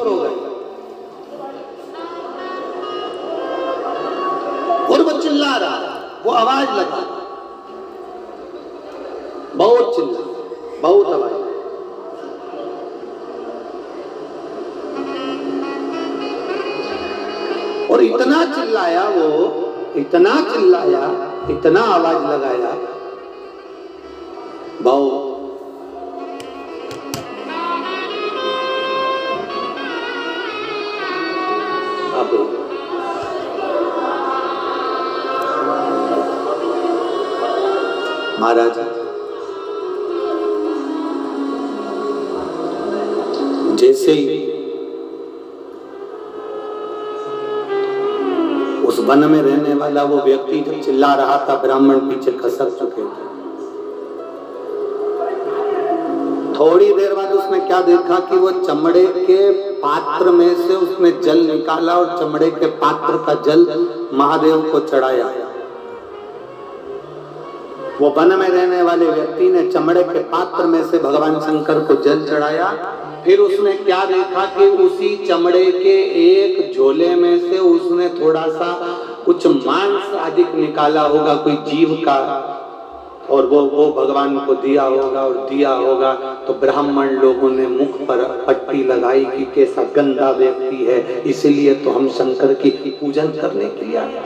हो गए। और वो चिल्ला रहा, वो आवाज लगा, बहुत चिल्ला, बहुत आवाज। और इतना चिल्लाया वो, इतना चिल्लाया, इतना आवाज लगाया, बहुत। अब महाराज जैसे ही उस वन में रहने वाला वो व्यक्ति जब चिल्ला रहा था, ब्राह्मण पीछे खसक चुके थे। थोड़ी देर बाद उसने क्या देखा कि वो चमड़े के पात्र में से उसने जल निकाला और चमड़े के पात्र का जल महादेव को चढ़ाया। वो वन में रहने वाले व्यक्ति ने चमड़े के पात्र में से भगवान शंकर को जल चढ़ाया। फिर उसने क्या देखा कि उसी चमड़े के एक झोले में से उसने थोड़ा सा कुछ मांस आदि निकाला होगा, कोई जीव का, और वो भगवान को दिया होगा। और दिया होगा तो ब्राह्मण लोगों ने मुख पर पट्टी लगाई कि कैसा गंदा व्यक्ति है, इसलिए तो हम शंकर की पूजन करने के लिए आए,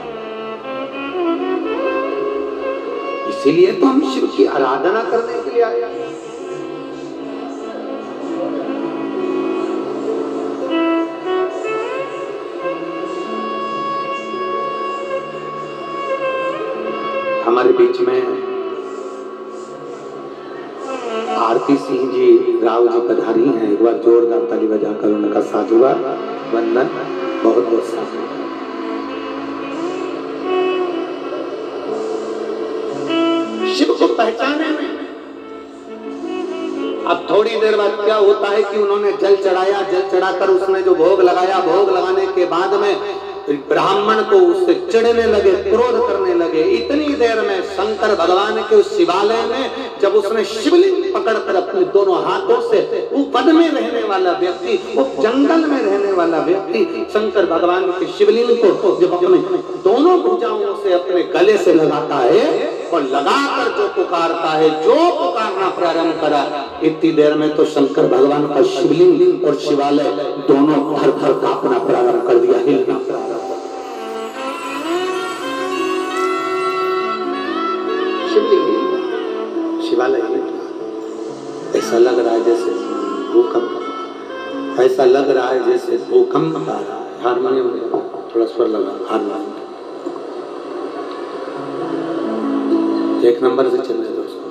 इसीलिए तो हम शिव की आराधना करने के लिए आए। हमारे बीच में आरती सिंह जी राव जी पधारी हैं। एक बार जोरदार ताली बजाकर उनका साधुवाद वंदन, बहुत बहुत साधुवाद। शिव को पहचाने में अब थोड़ी देर बाद क्या होता है कि उन्होंने जल चढ़ाया, जल चढ़ाकर उसने जो भोग लगाया, भोग लगाने के बाद में ब्राह्मण को उससे चिढ़ने लगे, क्रोध करने लगे। इतनी देर में शंकर भगवान के उस शिवालय में जब उसने शिवलिंग पकड़कर अपने दोनों हाथों से, वो वन में रहने वाला व्यक्ति, वो जंगल में रहने वाला व्यक्ति शंकर भगवान के शिवलिंग को जब अपने दोनों भुजाओं से अपने गले से लगाता है और लगाकर जो पुकारता है, जो पुकारना प्रारंभ करा, इतनी देर में तो शंकर भगवान का शिवलिंग और शिवालय दोनों थर थर कांपना प्रारंभ कर दिया, हिलना प्रारंभ। शिवलिंग शिवालय ऐसा लग रहा है जैसे भूकंप, ऐसा लग रहा है जैसे भूकंप आ रहा है। हारमोनियम थोड़ा स्वर लगा, हारमोनियम एक नंबर से चलने दो उसको।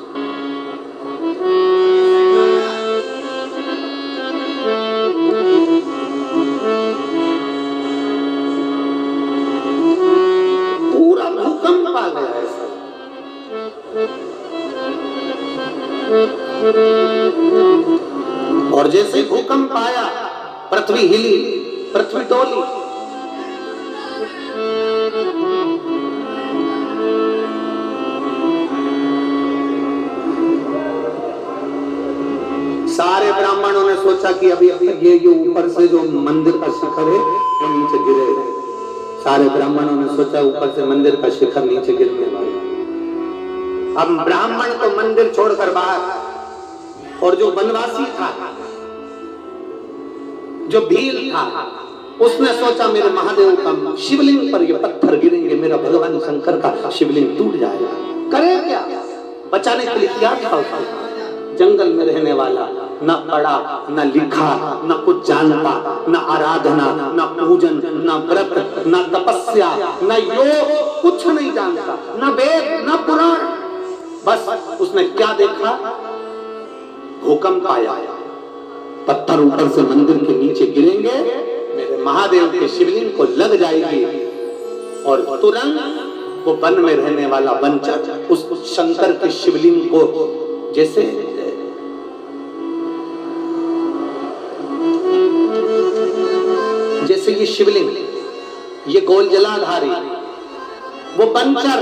पूरा भूकंप आ गया है। और जैसे भूकंप आया, पृथ्वी हिली, पृथ्वी डोली। सारे ब्राह्मणों ने सोचा कि अभी ये ऊपर से जो मंदिर का शिखर है वो नीचे गिरेगा। सारे ब्राह्मणों ने सोचा ऊपर से मंदिर का शिखर नीचे गिरने वाला। अब ब्राह्मण तो मंदिर छोड़कर बाहर, और जो वनवासी था, जो भील था, उसने सोचा मेरे महादेव का शिवलिंग पर ये पत्थर गिरेंगे, मेरा भगवान शंकर का शिवलिंग टूट जाएगा। करे क्या? बचाने के लिए क्या था उसका? जंगल में रहने वाला, न पढ़ा न लिखा, न कुछ जानता, न आराधना, न पूजन, न व्रत, न तपस्या, न योग, कुछ नहीं जानता, न वेद न पुराण। बस उसने क्या देखा? भूकंप आया, पत्थर ऊपर से मंदिर के नीचे गिरेंगे, मेरे महादेव के शिवलिंग को लग जाएगी, और तुरंत वो वन में रहने वाला वंचक उस शंकर के शिवलिंग को जैसे ये शिवलिंग, ये गोल जलाधारी, वो पंचर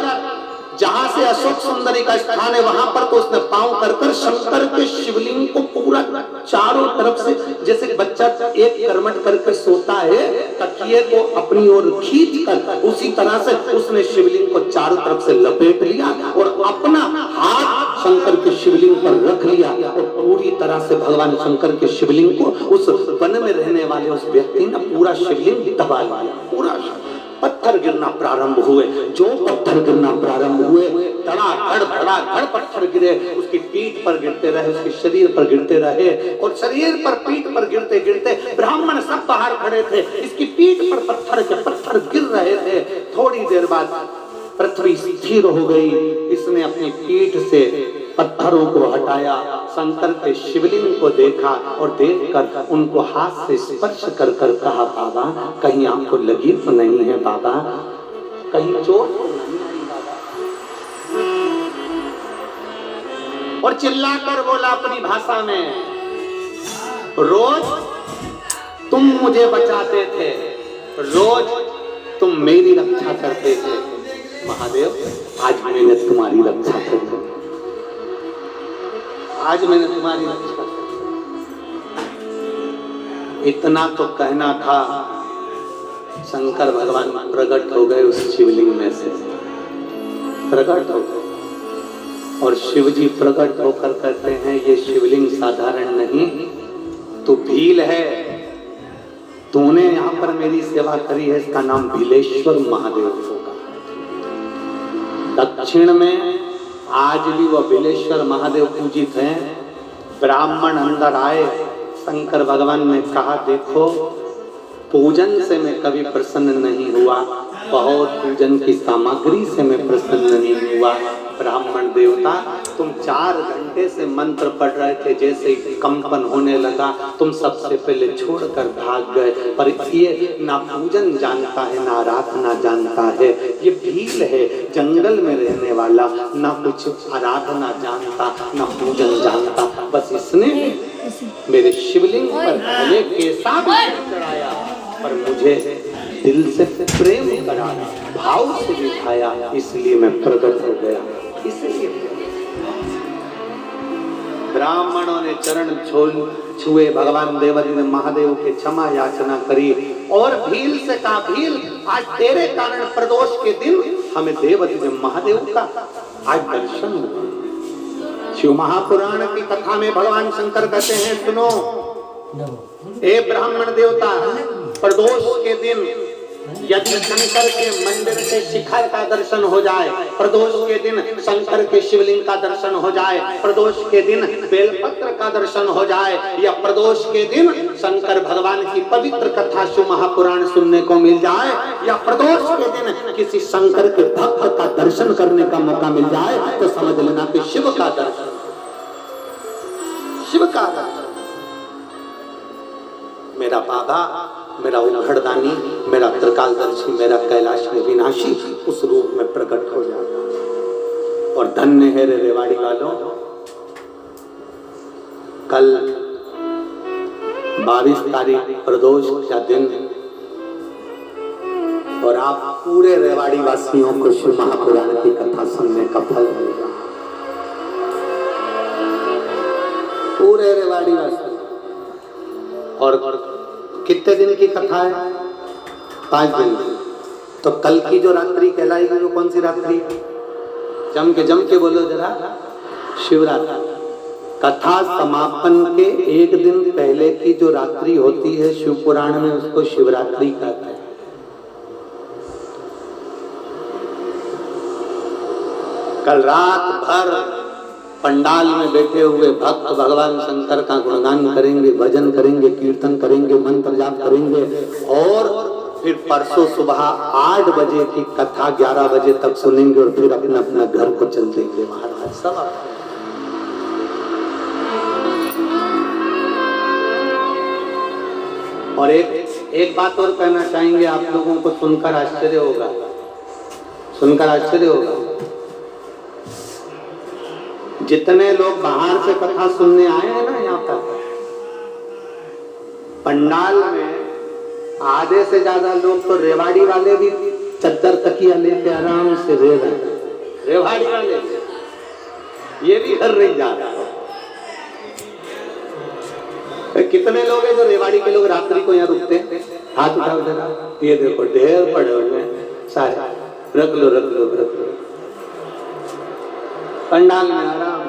जहां से अशोक सुंदरी का स्थान है वहां पर तो उसने पांव कर शंकर के शिवलिंग को पूरा चारों तरफ से, जैसे बच्चा एक करमट करके सोता है तकिए को अपनी ओर खींच कर, उसी तरह से उसने शिवलिंग को चारों तरफ से लपेट लिया और अपना हाथ शंकर के शिवलिंग पर रख लिया और पूरी तरह से भगवान शंकर के शिवलिंग को उस वन में रहने वाले उस व्यक्ति ने पूरा शिवलिंग दबा लिया। पूरा पत्थर गिरना प्रारंभ हुए। जो पत्थर गिरना प्रारंभ हुए, धड़ाधड़ पत्थर गिरे, उसकी पीठ पर गिरते रहे, उसके शरीर पर गिरते रहे और शरीर पर पीठ पर गिरते गिरते ब्राह्मण सब बाहर खड़े थे। इसकी पीठ पर पत्थर के पत्थर गिर रहे थे। थोड़ी देर बाद पृथ्वी स्थिर हो गई। इसने अपनी पीठ से पत्थरों को हटाया, शंकर के शिवलिंग को देखा और देखकर उनको हाथ से स्पर्श कर कर कहा, बाबा कहीं आपको लगी तो नहीं है बाबा, कहीं चोट तो नहीं आई बाबा। और चिल्लाकर बोला अपनी भाषा में, रोज तुम मुझे बचाते थे, रोज तुम मेरी रक्षा करते थे, महादेव आज मैंने तुम्हारी रक्षा कर दी, आज मैंने तुम्हारी रक्षा कर दी। इतना तो कहना था, शंकर भगवान प्रकट हो गए उस शिवलिंग में से, प्रकट हो गए। और शिव जी प्रकट होकर कहते हैं ये शिवलिंग साधारण नहीं, तू भील है, तूने यहाँ पर मेरी सेवा करी है, इसका नाम भीलेश्वर महादेव होगा। दक्षिण में आज भी वह भीलेश्वर महादेव पूजित हैं। ब्राह्मण अंदर आए, शंकर भगवान ने कहा देखो पूजन से मैं कभी प्रसन्न नहीं हुआ, बहुत पूजन की सामग्री से मैं प्रसन्न नहीं हुआ। ब्राह्मण देवता तुम 4 घंटे से मंत्र पढ़ रहे थे, जैसे ही कंपन होने लगा तुम सबसे पहले छोड़कर भाग गए। पर ये ना पूजन जानता है ना आराधना जानता है, ये भील है जंगल में रहने वाला, ना कुछ आराधना जानता ना पूजन जानता। बस इसने मेरे शिवलिंग पर भले कैसा भी चढ़ाया पर मुझे दिल से प्रेम कराया, भाव से दिखाया, इसलिए मैं प्रकट हो गया। इसलिए ब्राह्मणों ने चरण छुए, भगवान देवजी ने महादेव के क्षमा याचना करी और भील से कहा, भील आज तेरे कारण प्रदोष के दिन हमें देवजी ने महादेव का आज दर्शन हुआ। शिव महापुराण की कथा में भगवान शंकर कहते हैं, सुनो ए ब्राह्मण देवता, प्रदोष के दिन यदि शंकर के मंदिर के शिखर का दर्शन हो जाए, प्रदोष के दिन शंकर के शिवलिंग का दर्शन हो जाए, प्रदोष के दिन बेलपत्र का दर्शन हो जाए, या प्रदोष के दिन शंकर भगवान की पवित्र कथा शिव महापुराण सुनने को मिल जाए, या प्रदोष के दिन किसी शंकर के भक्त का दर्शन करने का मौका मिल जाए, तो समझ लेना कि शिव का दर्शन, शिव का दर्शन। मेरा बाबा, मेरा उघड़दानी, मेरा त्रिकालदर्शी, मेरा कैलाश में विनाशी उस रूप में प्रकट हो जाता। और धन्य है रे रेवाड़ी वालों, कल 22 तारीख प्रदोष का दिन, और आप पूरे रेवाड़ी वासियों को शिव महापुराण की कथा सुनने का फल मिलेगा। पूरे रेवाड़ी वासी। और कितने दिन की कथा है? 5 दिन। तो कल की जो रात्रि कहलाएगी वो कौन सी रात्रि? जम के बोलो जरा, शिवरात्रि। कथा समापन के 1 दिन पहले की जो रात्रि होती है शिव पुराण में, उसको शिवरात्रि कहते हैं। कल रात भर पंडाल में बैठे हुए भक्त भगवान शंकर का गुणगान करेंगे, भजन करेंगे, कीर्तन करेंगे, मंत्र जाप करेंगे, और फिर परसों सुबह 8 बजे की कथा 11 बजे तक सुनेंगे और फिर अपना अपना घर को चल देंगे महाराज सब। और एक बात और कहना चाहेंगे, आप लोगों को सुनकर आश्चर्य होगा, सुनकर आश्चर्य होगा। जितने लोग बाहर से कथा सुनने आए हैं ना यहाँ पर, पंडाल में आधे से ज्यादा लोग तो रेवाड़ी वाले भी चद्दर तकिया लेके आराम से रह रहे हैं। रेवाड़ी का ले लिया, ये भी घर नहीं जा रहा। कितने लोग हैं जो रेवाड़ी के लोग रात्रि को यहाँ रुकते हैं? हाथ उठाओ जरा। ये देखो ढेर पड़े हुए हैं सारे, रख लो रख लो रख लो। पंडाल में आराम।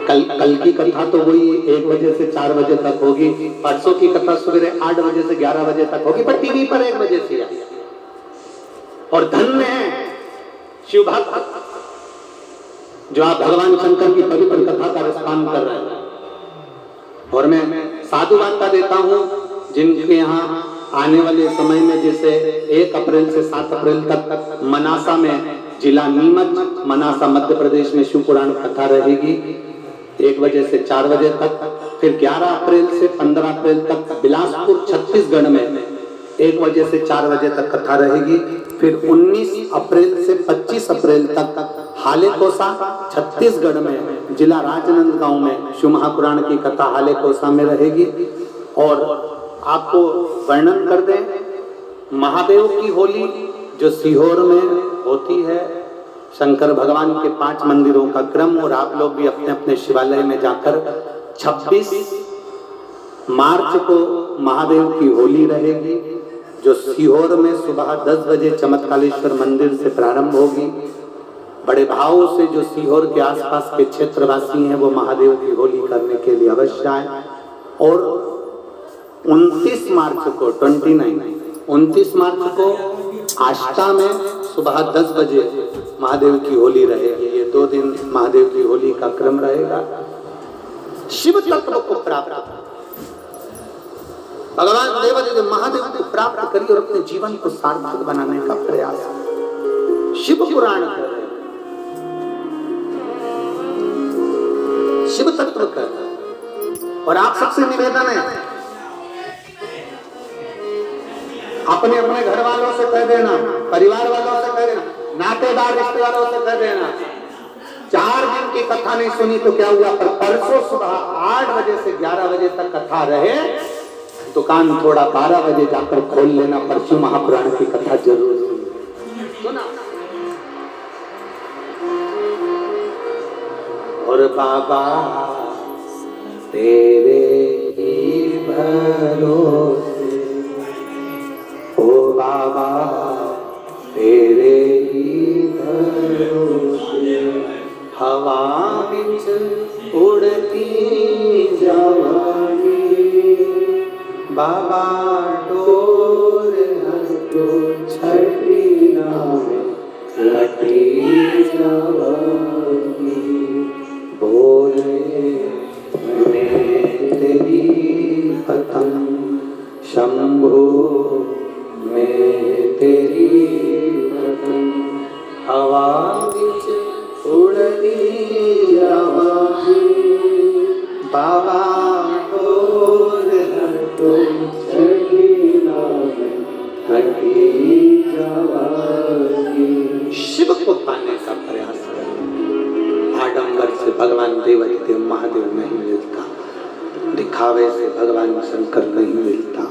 कल की कथा तो वही 1 बजे से 4 बजे तक होगी, परसों की कथा सवेरे 8 बजे से 11 बजे तक होगी, पर टीवी पर 1 बजे से आई। और धन्य है शिव भक्त जो आप भगवान शंकर की पवित्र कथा का रसपान कर रहे हैं। और मैं साधुवाद देता हूं जिनके यहाँ आने वाले समय में, जैसे 1 अप्रैल से 7 अप्रैल तक मनासा में, जिला नीमच मनासा मध्य प्रदेश में शिव पुराण कथा रहेगी 1 बजे से 4 बजे तक। फिर 11 अप्रैल से 15 अप्रैल तक बिलासपुर छत्तीसगढ़ में 1 बजे से 4 बजे तक कथा रहेगी। फिर 19 अप्रैल से 25 अप्रैल तक हालेकोसा छत्तीसगढ़ में जिला राजनांदगांव में शिव महापुराण की कथा हालेकोसा में रहेगी। और आपको वर्णन कर दें, महादेव की होली जो सीहोर में होती है, शंकर भगवान के 5 मंदिरों का क्रम, और आप लोग भी अपने अपने शिवालय में जाकर 26 मार्च को महादेव की होली रहेगी जो सीहोर में सुबह 10 बजे चमत्कालेश्वर मंदिर से प्रारंभ होगी। बड़े भाव से जो सीहोर के आसपास के क्षेत्रवासी हैं वो महादेव की होली करने के लिए अवश्य आए। और 29 मार्च को आष्टा में सुबह 10 बजे महादेव की होली रहेगी। ये 2 दिन महादेव की होली का क्रम रहेगा। शिव तत्व को प्राप्त, भगवान देवादिदेव महादेव को प्राप्त करिए और अपने जीवन को सार्थक बनाने का प्रयास। शिव पुराण करें, शिव तत्व करें। और आप सबसे निवेदन है, अपने अपने घर वालों से कह देना, परिवार वालों से कह देना, नातेदार रिश्तेदारों से कह देना, 4 दिन की कथा नहीं सुनी तो क्या हुआ, पर परसों सुबह 8 बजे से 11 बजे तक कथा रहे, दुकान थोड़ा 12 बजे जाकर खोल लेना, परसों महापुराण की कथा जरूर सुना। और बाबा तेरे ही भरोसे, ओ बाबा तेरे ही भरोसे, हवा बिच उड़ती जावांगी, बाबा डोर हटो छठी नाम लटी जावांगी, बोले मैं तेरी पतंग शंभो, मैं तेरी पतंग हवा बिच उड़ती जावांगी, बाबा डोर हटो छठी नाम लटी जावांगी। शिव को पाने का प्रयास करें। आडंबर से भगवान देवादिदेव महादेव नहीं मिलता, दिखावे से भगवान शंकर नहीं मिलता,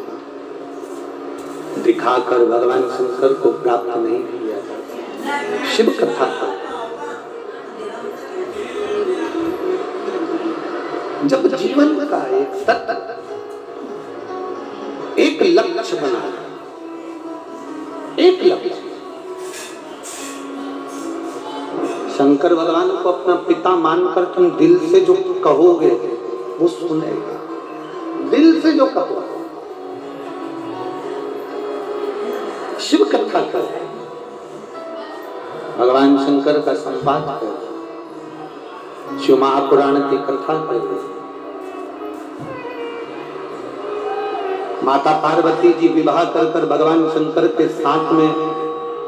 दिखाकर भगवान शंकर को प्राप्त नहीं किया जाता। शिव कथा का जब जीवन का एक तत्व, एक लक्ष्य बना, एक लक्ष्य, शंकर भगवान को अपना पिता मानकर तुम दिल से जो कहोगे वो सुनेगा, दिल से जो कहो। शिव कथा कर, भगवान शंकर का संवाद कर, शिव महापुराण की कथा कर। माता पार्वती जी विवाह कर कर भगवान शंकर के साथ में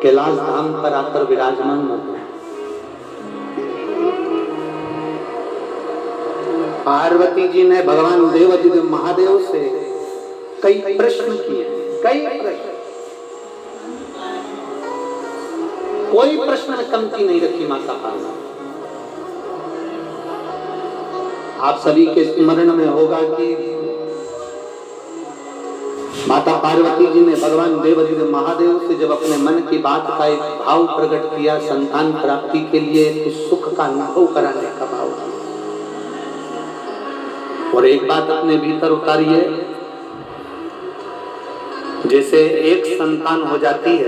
कैलाश धाम पर आकर विराजमान हुए। पार्वती जी ने भगवान देवादिदेव महादेव से कई प्रश्न किए, कई प्रश्न, कोई प्रश्न में कमती नहीं रखी माता पार्वती। आप सभी के स्मरण में होगा कि माता पार्वती जी ने भगवान देवदेव महादेव से जब अपने मन की बात का एक भाव प्रकट किया, संतान प्राप्ति के लिए तो सुख का अनुभव कराने का भाव किया। और एक बात अपने भीतर उतारिए, जैसे एक संतान हो जाती है